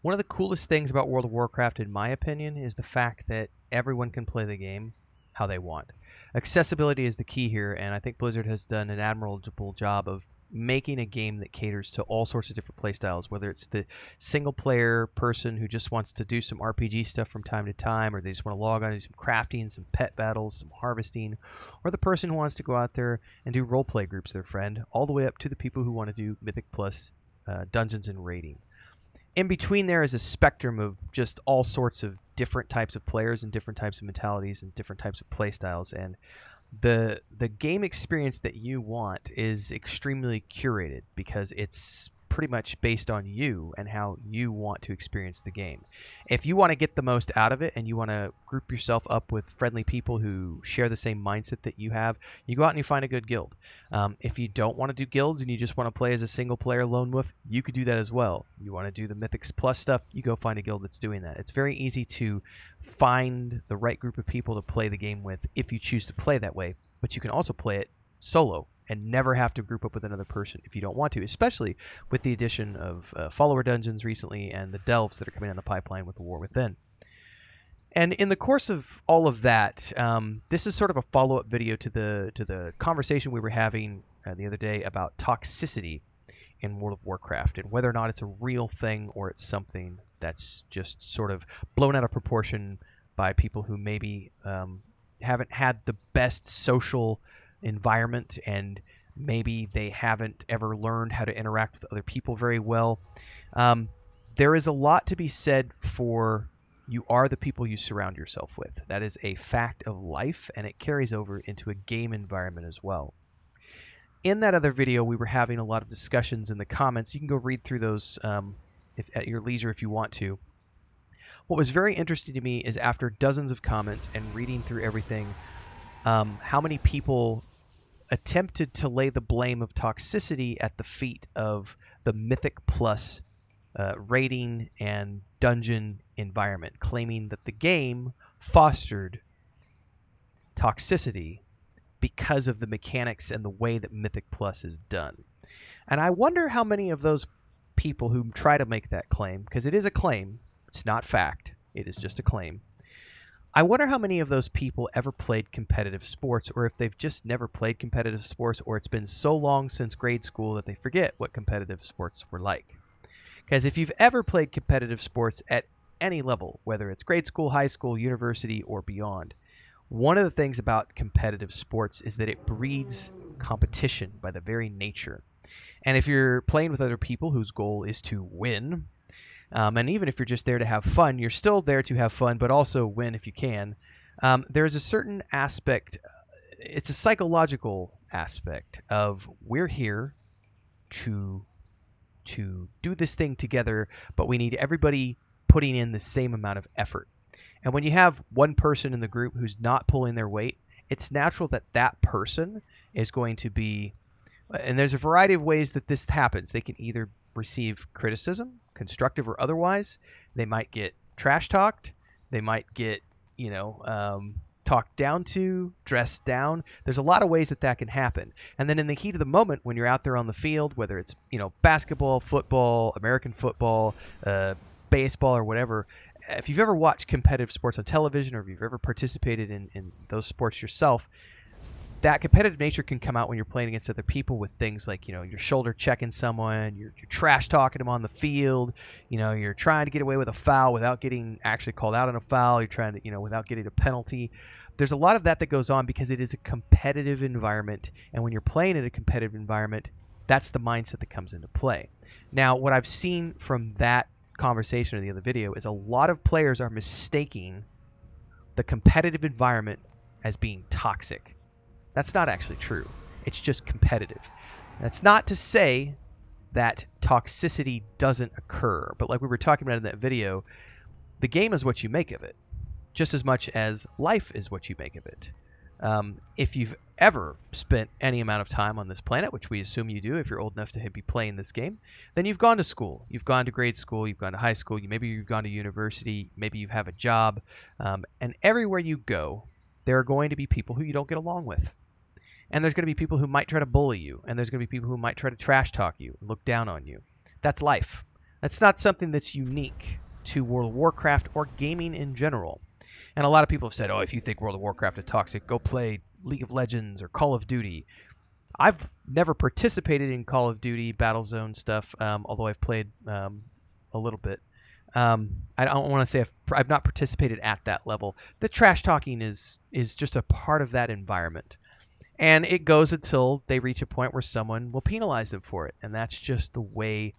One of the coolest things about World of Warcraft, in my opinion, is the fact that everyone can play the game how they want. Accessibility is the key here, and I think Blizzard has done an admirable job of making a game that caters to all sorts of different playstyles, whether it's the single player person who just wants to do some RPG stuff from time to time, or they just want to log on and do some crafting, some pet battles, some harvesting, or the person who wants to go out there and do role play groups, their friend, all the way up to the people who want to do Mythic Plus dungeons and raiding. In between there is a spectrum of just all sorts of different types of players and different types of mentalities and different types of play styles. And the game experience that you want is extremely curated because it's pretty much based on you and how you want to experience the game. If you want to get the most out of it and you want to group yourself up with friendly people who share the same mindset that you have, you go out and you find a good guild. If you don't want to do guilds and you just want to play as a single player lone wolf, you could do that as well. You want to do the Mythics Plus stuff, you go find a guild that's doing that. It's very easy to find the right group of people to play the game with if you choose to play that way, but you can also play it solo and never have to group up with another person if you don't want to, especially with the addition of follower dungeons recently and the delves that are coming down the pipeline with the War Within. And in the course of all of that, this is sort of a follow-up video to the conversation we were having the other day about toxicity in World of Warcraft and whether or not it's a real thing or it's something that's just sort of blown out of proportion by people who maybe haven't had the best social environment and maybe they haven't ever learned how to interact with other people very well. There is a lot to be said for you are the people you surround yourself with. That is a fact of life, and it carries over into a game environment as well. In that other video, we were having a lot of discussions in the comments. You can go read through those at your leisure if you want to. What was very interesting to me is after dozens of comments and reading through everything, how many people attempted to lay the blame of toxicity at the feet of the Mythic Plus raiding and dungeon environment, claiming that the game fostered toxicity because of the mechanics and the way that Mythic Plus is done. And I wonder how many of those people who try to make that claim, because it is a claim, it's not fact, it is just a claim, I wonder how many of those people ever played competitive sports, or if they've just never played competitive sports, or it's been so long since grade school that they forget what competitive sports were like. Because if you've ever played competitive sports at any level, whether it's grade school, high school, university, or beyond, one of the things about competitive sports is that it breeds competition by the very nature. And if you're playing with other people whose goal is to win, and even if you're just there to have fun, you're still there to have fun, but also win if you can. There's a certain aspect, it's a psychological aspect of we're here to do this thing together, but we need everybody putting in the same amount of effort. And when you have one person in the group who's not pulling their weight, it's natural that that person is going to be, and there's a variety of ways that this happens. They can either receive criticism, constructive or otherwise. They might get trash talked. They might get, talked down to, dressed down. There's a lot of ways that can happen. And then in the heat of the moment, when you're out there on the field, whether it's, basketball, football, American football, baseball, or whatever, if you've ever watched competitive sports on television or if you've ever participated in those sports yourself, that competitive nature can come out when you're playing against other people with things like, you're shoulder checking someone, you're trash talking them on the field, you're trying to get away with a foul without getting actually called out on a foul, you're trying to, without getting a penalty. There's a lot of that goes on because it is a competitive environment, and when you're playing in a competitive environment, that's the mindset that comes into play. Now, what I've seen from that conversation in the other video is a lot of players are mistaking the competitive environment as being toxic. That's not actually true. It's just competitive. That's not to say that toxicity doesn't occur, but like we were talking about in that video, the game is what you make of it, just as much as life is what you make of it. If you've ever spent any amount of time on this planet, which we assume you do if you're old enough to be playing this game, then you've gone to school. You've gone to grade school. You've gone to high school. Maybe you've gone to university. Maybe you have a job. And everywhere you go, there are going to be people who you don't get along with. And there's going to be people who might try to bully you. And there's going to be people who might try to trash talk you, look down on you. That's life. That's not something that's unique to World of Warcraft or gaming in general. And a lot of people have said, oh, if you think World of Warcraft is toxic, go play League of Legends or Call of Duty. I've never participated in Call of Duty Battlezone stuff, although I've played a little bit. I don't want to say I've not participated at that level. The trash talking is just a part of that environment. And it goes until they reach a point where someone will penalize them for it. And that's just the way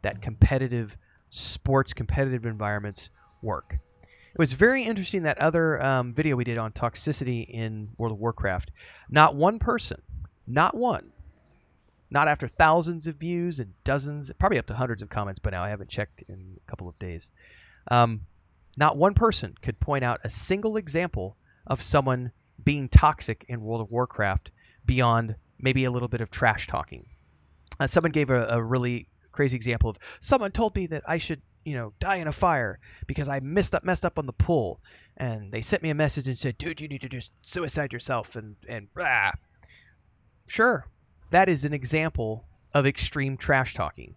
that competitive sports, competitive environments work. It was very interesting, that other video we did on toxicity in World of Warcraft. Not one person, not one, not after thousands of views and dozens, probably up to hundreds of comments by now. I haven't checked in a couple of days. Not one person could point out a single example of someone being toxic in World of Warcraft beyond maybe a little bit of trash talking. Someone gave a really crazy example of, someone told me that I should, die in a fire because I messed up on the pull, and they sent me a message and said, dude, you need to just suicide yourself and blah. Sure, that is an example of extreme trash talking.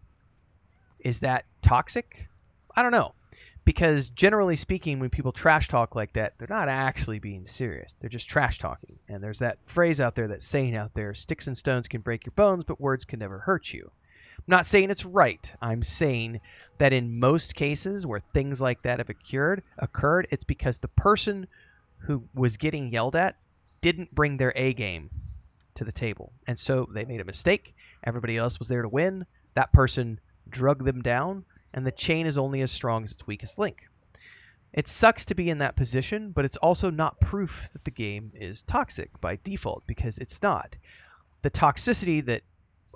Is that toxic? I don't know. Because generally speaking, when people trash talk like that, they're not actually being serious. They're just trash talking. And there's that phrase out there, that saying out there, sticks and stones can break your bones, but words can never hurt you. I'm not saying it's right. I'm saying that in most cases where things like that have occurred, it's because the person who was getting yelled at didn't bring their A game to the table. And so they made a mistake. Everybody else was there to win. That person drug them down, and the chain is only as strong as its weakest link. It sucks to be in that position, but it's also not proof that the game is toxic by default, because it's not. The toxicity that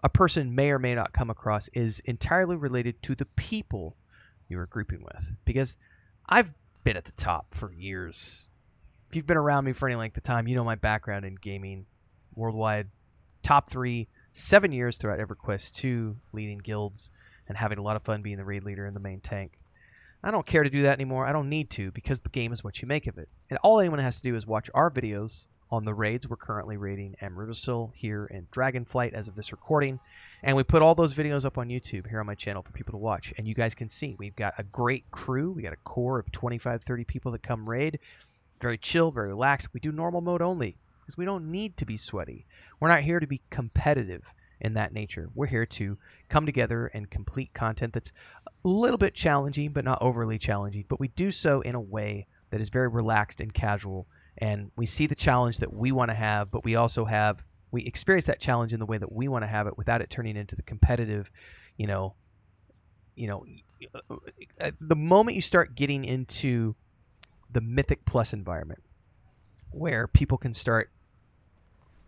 a person may or may not come across is entirely related to the people you are grouping with. Because I've been at the top for years. If you've been around me for any length of time, you know my background in gaming worldwide. Top 3, 7 years throughout EverQuest 2, leading guilds, and having a lot of fun being the raid leader and the main tank. I don't care to do that anymore. I don't need to, because the game is what you make of it. And all anyone has to do is watch our videos on the raids. We're currently raiding Amrutasil here in Dragonflight as of this recording. And we put all those videos up on YouTube here on my channel for people to watch. And you guys can see we've got a great crew. We got a core of 25, 30 people that come raid. Very chill, very relaxed. We do normal mode only because we don't need to be sweaty. We're not here to be competitive in that nature. We're here to come together and complete content that's a little bit challenging, but not overly challenging. But we do so in a way that is very relaxed and casual. And we see the challenge that we want to have, but we also we experience that challenge in the way that we want to have it without it turning into the competitive, the moment you start getting into the Mythic Plus environment, where people can start,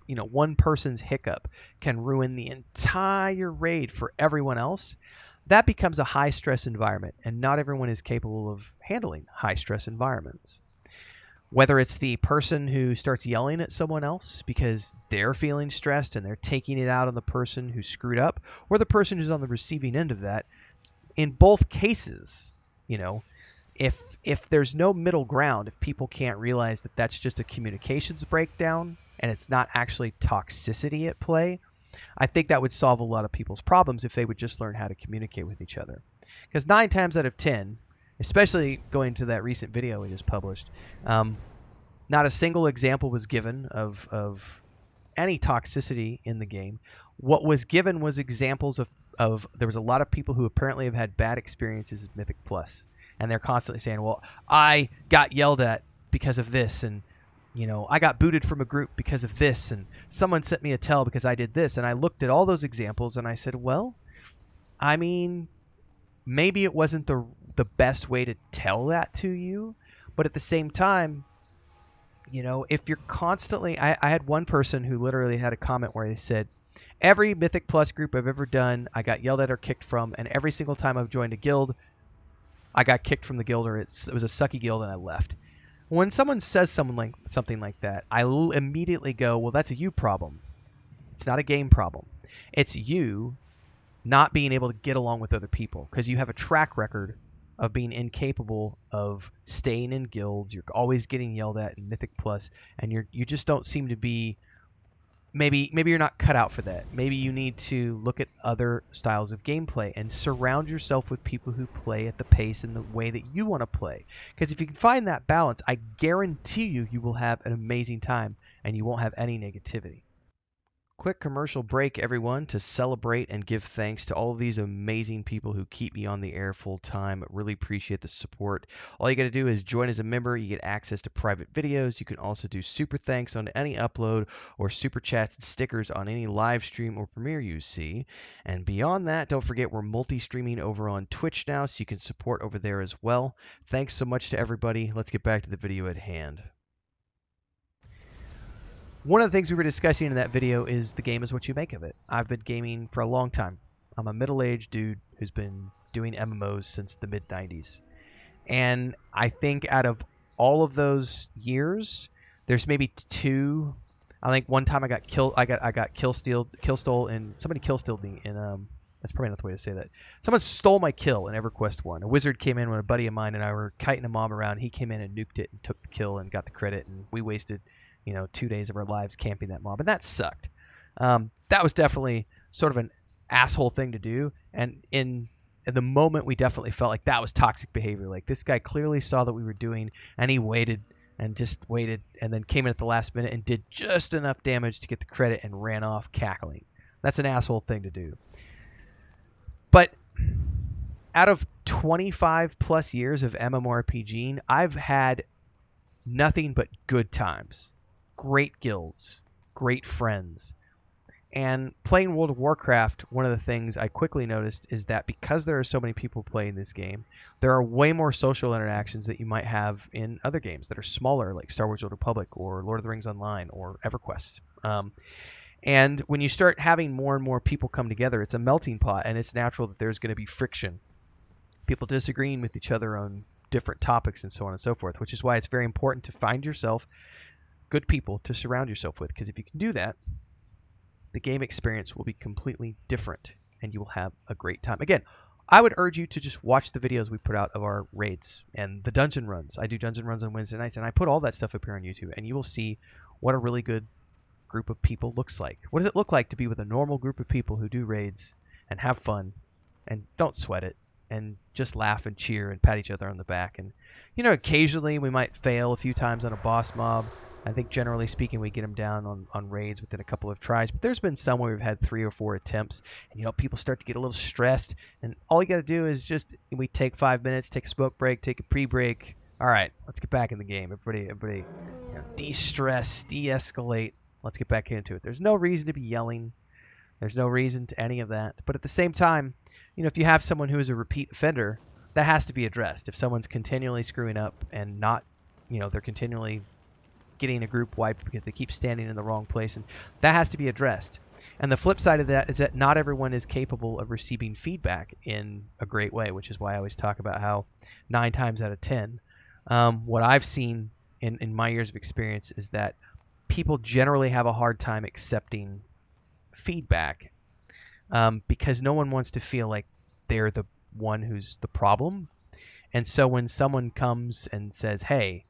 one person's hiccup can ruin the entire raid for everyone else, that becomes a high stress environment, and not everyone is capable of handling high stress environments. Whether it's the person who starts yelling at someone else because they're feeling stressed and they're taking it out on the person who screwed up, or the person who's on the receiving end of that, in both cases, if there's no middle ground, if people can't realize that that's just a communications breakdown and it's not actually toxicity at play, I think that would solve a lot of people's problems if they would just learn how to communicate with each other. Because 9 times out of 10, especially going to that recent video we just published, not a single example was given of any toxicity in the game. What was given was examples of there was a lot of people who apparently have had bad experiences with Mythic Plus. And they're constantly saying, well, I got yelled at because of this, and I got booted from a group because of this, and someone sent me a tell because I did this. And I looked at all those examples and I said, well, I mean, maybe it wasn't the best way to tell that to you, but at the same time, if you're constantly, I had one person who literally had a comment where they said, every Mythic Plus group I've ever done, I got yelled at or kicked from, and every single time I've joined a guild, I got kicked from the guild, or it was a sucky guild and I left. When someone says something like that, I immediately go, well, that's a you problem. It's not a game problem. It's you not being able to get along with other people because you have a track record of being incapable of staying in guilds. You're always getting yelled at in Mythic Plus, and you just don't seem to be maybe you're not cut out for that. Maybe you need to look at other styles of gameplay and surround yourself with people who play at the pace and the way that you want to play. Because if you can find that balance, I guarantee you will have an amazing time and you won't have any negativity. Quick commercial break, everyone, to celebrate and give thanks to all of these amazing people who keep me on the air full time. Really appreciate the support. All you got to do is join as a member. You get access to private videos. You can also do super thanks on any upload or super chats and stickers on any live stream or premiere you see. And beyond that, don't forget we're multi-streaming over on Twitch now, so you can support over there as well. Thanks so much to everybody. Let's get back to the video at hand. One of the things we were discussing in that video is the game is what you make of it. I've been gaming for a long time. I'm a middle-aged dude who's been doing MMOs since the mid-90s. And I think out of all of those years, there's maybe two. I think one time I got kill stole, and somebody kill stealed me in that's probably not the way to say that. Someone stole my kill in EverQuest 1. A wizard came in when a buddy of mine and I were kiting a mob around. He came in and nuked it and took the kill and got the credit, and we wasted 2 days of our lives camping that mob, and that sucked. That was definitely sort of an asshole thing to do, and in the moment we definitely felt like that was toxic behavior. Like, this guy clearly saw that we were doing, and he waited and then came in at the last minute and did just enough damage to get the credit and ran off cackling. That's an asshole thing to do. But out of 25 plus years of MMORPGing, I've had nothing but good times. Great guilds, great friends. And playing World of Warcraft, one of the things I quickly noticed is that because there are so many people playing this game, there are way more social interactions that you might have in other games that are smaller, like Star Wars: Old Republic or Lord of the Rings Online or EverQuest. And when you start having more and more people come together, it's a melting pot, and it's natural that there's going to be friction. People disagreeing with each other on different topics and so on and so forth, which is why it's very important to find yourself good people to surround yourself with, because if you can do that, the game experience will be completely different and you will have a great time. Again, I would urge you to just watch the videos we put out of our raids and the dungeon runs. I do dungeon runs on Wednesday nights, and I put all that stuff up here on YouTube, and you will see what a really good group of people looks like. What does it look like to be with a normal group of people who do raids and have fun and don't sweat it and just laugh and cheer and pat each other on the back? And occasionally we might fail a few times on a boss mob. I think generally speaking, we get them down on raids within a couple of tries. But there's been some where we've had 3 or 4 attempts, and people start to get a little stressed. And all you got to do is we take 5 minutes, take a smoke break, take a pre-break. All right, let's get back in the game. Everybody, de-stress, de-escalate. Let's get back into it. There's no reason to be yelling. There's no reason to any of that. But at the same time, if you have someone who is a repeat offender, that has to be addressed. If someone's continually screwing up and not, they're continually getting a group wiped because they keep standing in the wrong place, and that has to be addressed. And the flip side of that is that not everyone is capable of receiving feedback in a great way, which is why I always talk about how 9 times out of 10, what I've seen in my years of experience is that people generally have a hard time accepting feedback because no one wants to feel like they're the one who's the problem. And so when someone comes and says, hey,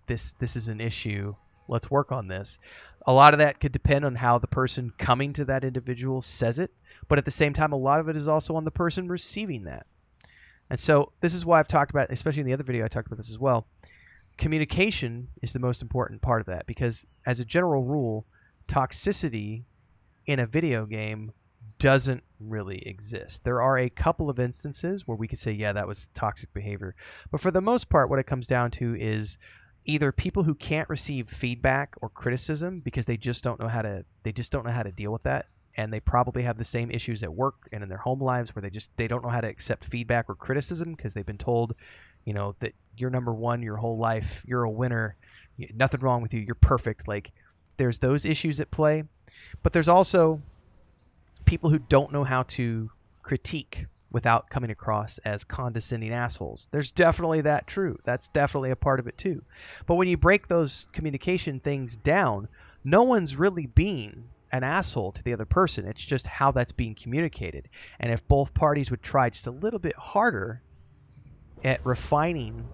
this is an issue, let's work on this, a lot of that could depend on how the person coming to that individual says it, but at the same time a lot of it is also on the person receiving that. And so this is why I've talked about, especially in the other video I talked about this as well, communication is the most important part of that, because as a general rule, toxicity in a video game doesn't really exist. There are a couple of instances where we could say, yeah, that was toxic behavior, but for the most part what it comes down to is either people who can't receive feedback or criticism because they just don't know how to deal with that, and they probably have the same issues at work and in their home lives where they don't know how to accept feedback or criticism because they've been told that you're number one your whole life, you're a winner, nothing wrong with you, you're perfect. Like, there's those issues at play. But there's also people who don't know how to critique without coming across as condescending assholes. There's definitely that true. That's definitely a part of it too. But when you break those communication things down, no one's really being an asshole to the other person. It's just how that's being communicated. And if both parties would try just a little bit harder at refining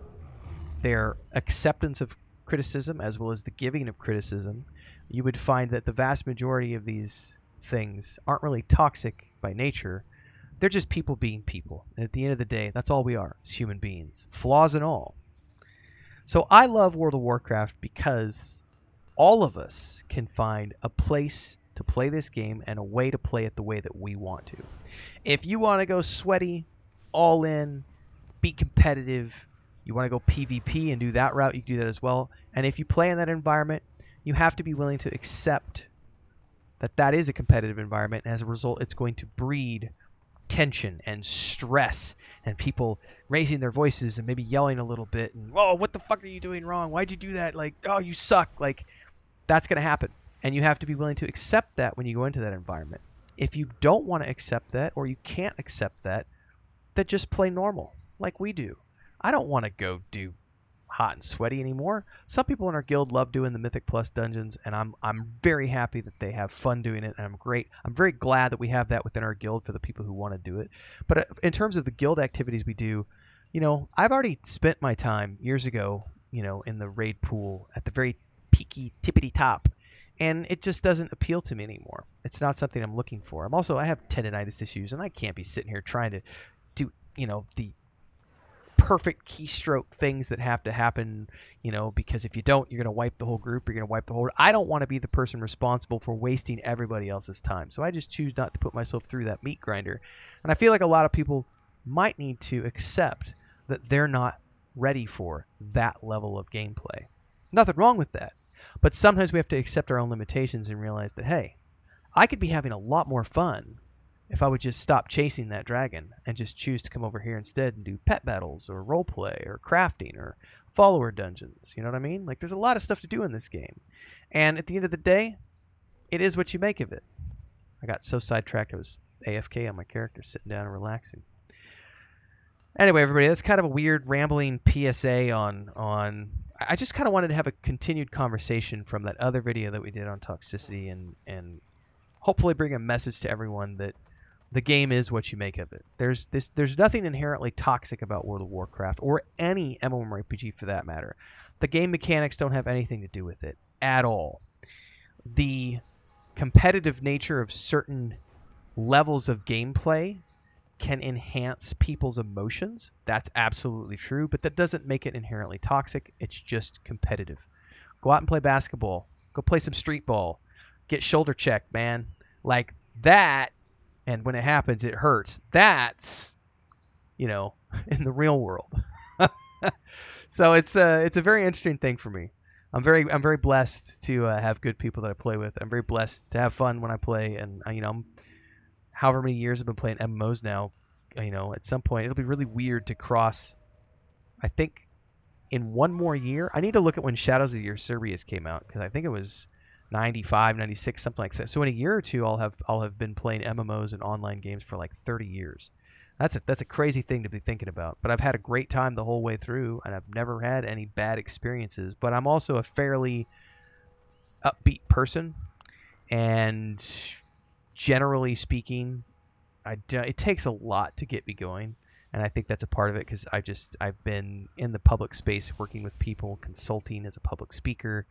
their acceptance of criticism as well as the giving of criticism, you would find that the vast majority of these things aren't really toxic by nature. They're just people being people. And at the end of the day, that's all we are, as human beings, flaws and all. So I love World of Warcraft because all of us can find a place to play this game and a way to play it the way that we want to. If you want to go sweaty, all in, be competitive, you want to go PvP and do that route, you can do that as well. And if you play in that environment, you have to be willing to accept that that is a competitive environment, and as a result, it's going to breed tension and stress and people raising their voices and maybe yelling a little bit and, oh, what the fuck are you doing wrong? Why'd you do that? Like, oh, you suck. Like, that's going to happen. And you have to be willing to accept that when you go into that environment. If you don't want to accept that, or you can't accept that, then just play normal like we do. I don't want to go do hot and sweaty anymore. Some people in our guild love doing the Mythic Plus dungeons, and I'm very happy that they have fun doing it, and I'm very glad that we have that within our guild for the people who want to do it. But in terms of the guild activities we do, I've already spent my time years ago, in the raid pool at the very peaky tippity top, and it just doesn't appeal to me anymore. It's not something I'm looking for. I have tendinitis issues, and I can't be sitting here trying to do the perfect keystroke things that have to happen, because if you don't, you're going to wipe the whole group, you're going to wipe the whole. I don't want to be the person responsible for wasting everybody else's time. So I just choose not to put myself through that meat grinder. And I feel like a lot of people might need to accept that they're not ready for that level of gameplay. Nothing wrong with that. But sometimes we have to accept our own limitations and realize that, hey, I could be having a lot more fun if I would just stop chasing that dragon and just choose to come over here instead and do pet battles or role play or crafting or follower dungeons. You know what I mean? Like, there's a lot of stuff to do in this game. And at the end of the day, it is what you make of it. I got so sidetracked I was AFK on my character, sitting down and relaxing. Anyway, everybody, that's kind of a weird rambling PSA on I just kind of wanted to have a continued conversation from that other video that we did on toxicity and hopefully bring a message to everyone that the game is what you make of it. There's nothing inherently toxic about World of Warcraft or any MMORPG for that matter. The game mechanics don't have anything to do with it at all. The competitive nature of certain levels of gameplay can enhance people's emotions. That's absolutely true, but that doesn't make it inherently toxic. It's just competitive. Go out and play basketball. Go play some street ball. Get shoulder checked, man. Like that. And when it happens, it hurts. That's, in the real world. So it's a very interesting thing for me. I'm very blessed to have good people that I play with. I'm very blessed to have fun when I play. And I'm, however many years I've been playing MMOs now. At some point it'll be really weird to cross. I think in one more year, I need to look at when Shadows of the Ursurbius came out, because I think it was 95, 96, something like that. So in a year or two, I'll have been playing MMOs and online games for like 30 years. That's a crazy thing to be thinking about. But I've had a great time the whole way through, and I've never had any bad experiences. But I'm also a fairly upbeat person, and generally speaking, it takes a lot to get me going. And I think that's a part of it, because I've been in the public space working with people, consulting as a public speaker,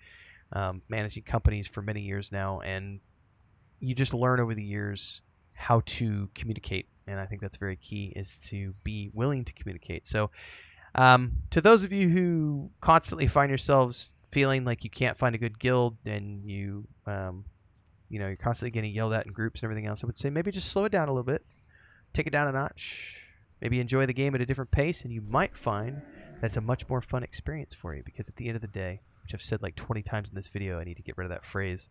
managing companies for many years now, and you just learn over the years how to communicate, and I think that's very key, is to be willing to communicate. So to those of you who constantly find yourselves feeling like you can't find a good guild, and you're constantly getting yelled at in groups and everything else, I would say maybe just slow it down a little bit, take it down a notch, maybe enjoy the game at a different pace, and you might find that's a much more fun experience for you, because at the end of the day, which I've said like 20 times in this video, I need to get rid of that phrase,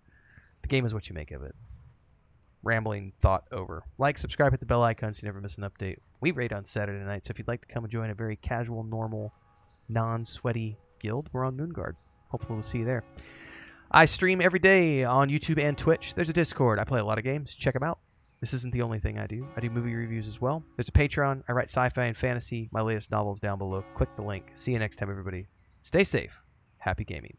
the game is what you make of it. Rambling thought over. Like, subscribe, hit the bell icon so you never miss an update. We raid on Saturday night, so if you'd like to come and join a very casual, normal, non-sweaty guild, we're on Moonguard. Hopefully we'll see you there. I stream every day on YouTube and Twitch. There's a Discord. I play a lot of games. Check them out. This isn't the only thing I do. I do movie reviews as well. There's a Patreon. I write sci-fi and fantasy. My latest novel is down below. Click the link. See you next time, everybody. Stay safe. Happy gaming.